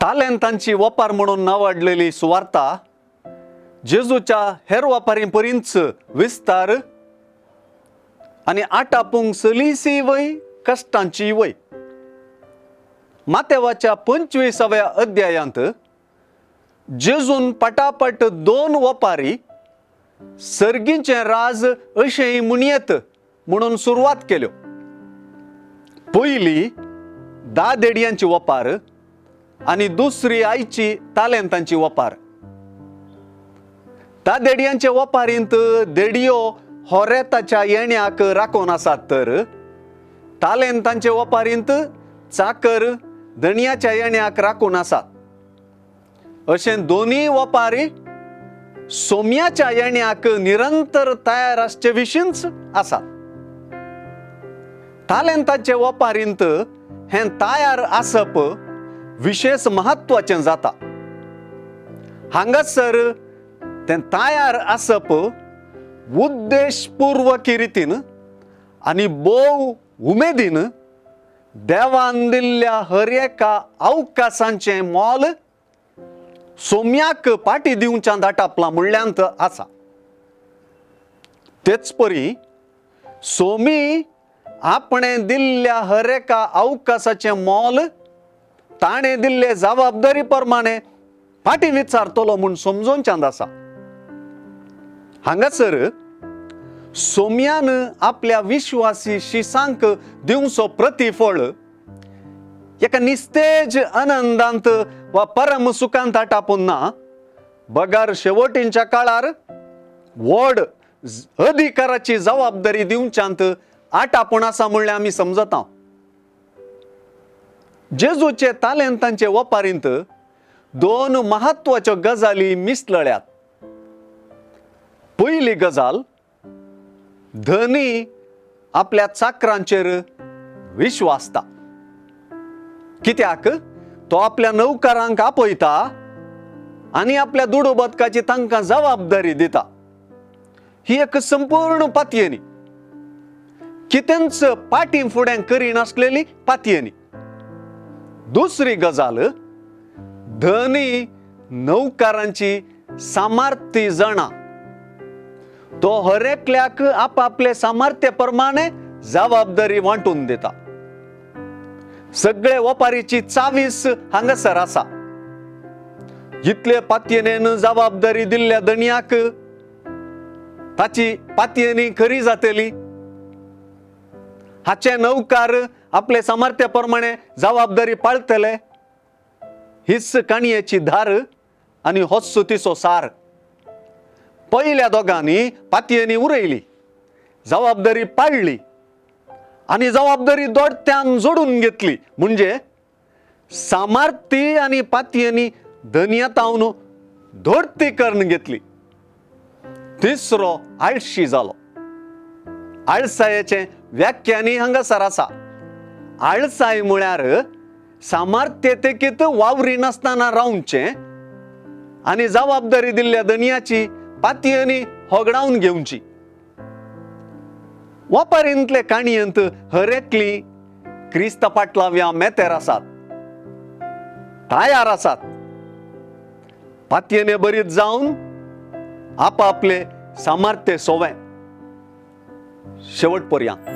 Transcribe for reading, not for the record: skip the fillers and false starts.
तालेंतांची वपार म्हणून नावाडलेली सुवार्ता जेजूच्या हेर वापारींपर्यंत विस्तार आणि आटापूंक सलीसी वय कष्टांची वय. मातेवाच्या 25व्या अध्यायांत जेजून पटापट 2 वपारी सर्गीचे राज अशें म्हणयेत म्हणून सुरवात केल्यो. पयली 10 देडयांची वपार आणि दुसरी आईची तालेंतांची वपार. 10 देडयांचे वपारींत देडयो होरेताच्या येण्याक राखून आसात, तर तालेंतांचे वपारींत चाकर दणयाच्या येण्याक राखून आसात. अशें दोन्ही वपारी सोम्याच्या येण्याक निरंतर तयार आसचे विशींच आसात. तालेंतांचे वपारींत हें तयार आसप विशेष महत्वाचें जाता. हांगासर तें तयार आसप उद्देशपूर्वक रितीन आनी बोव उमेदीन देवान दिल्ल्या हर एका अवकाशांचें मोल सोम्याक पाटी दिवच्यान दाटापला म्हणल्यांत आसा. तेच परी सोमी आपणें दिल्ल्या हर एका अवकाशाचें मोल ताणें दिल्ले जबाबदारी प्रमाणे फाटी विचारतलो म्हूण समजोवच्यान आसा. हांगासर सोम्यान आपल्या विश्वासी शिसांक दिवचो प्रतिफळ एका निस्तेज आनंदांत वा परम सुखांत आटापून ना, बगार शेवटींच्या काळार व्हड अधिकाराची जबाबदारी दिवच्यांत आटापून आसा म्हणलें आमी समजता. जेजूचे तालेंतांचे वपारींत 2 महत्वाच्यो गजाली मिसळ्ळ्यात. पयली गजाल, धनी आपल्या चाकरांचेर विश्वासता. कित्याक तो आपल्या नौकरांक आपयता आनी आपल्या दुडू बदकाची तांकां जबाबदारी दिता. ही एक संपूर्ण पातयेनी, कितेंच पाटी फुडें करिनासलेली पातयेनी. दुसरी गजाल, धनी नौकरांची सामर्थ्य जाणा. तो हर एकल्याक आपापले सामर्थ्य प्रमाणे जबाबदारी वांटून दिता. सगळे वपारीची 24 हांगासर आसा. जितले पातयेनेन जबाबदारी दिल्ल्या धन्याक ताची पातयेनी खरी जातली. हाचे नौकार आपले सामर्थ्य प्रमाणे जबाबदारी पाळतले. हीच काणयेची धार आनी होच तिचो सार. पयल्या दोगांनी पातयेनी उरयली, जबाबदारी पाळली आनी जबाबदारी दोडत्यान जोडून घेतली. म्हणजे सामर्थ्य आनी पातयेनी धन्यतावन धोडती करून घेतली. तिसरो आळशी जालो. आळसायेचे व्याख्यानी हांगासर आसा. आळसाय म्हळ्यार सामर्थ्य तेकीत वावरी नासतना रावचे आनी जबाबदारी दिल्ल्या धन्याची पातयेनी होगडावन घेवची. वपारींतले काणयेंत हर एकली क्रिस्त पाटलाव्या मेतेर आसात, तयार आसात. पातयेने बरीत जावन आपापले सामर्थ्य सोवें शेवट पर्यंत.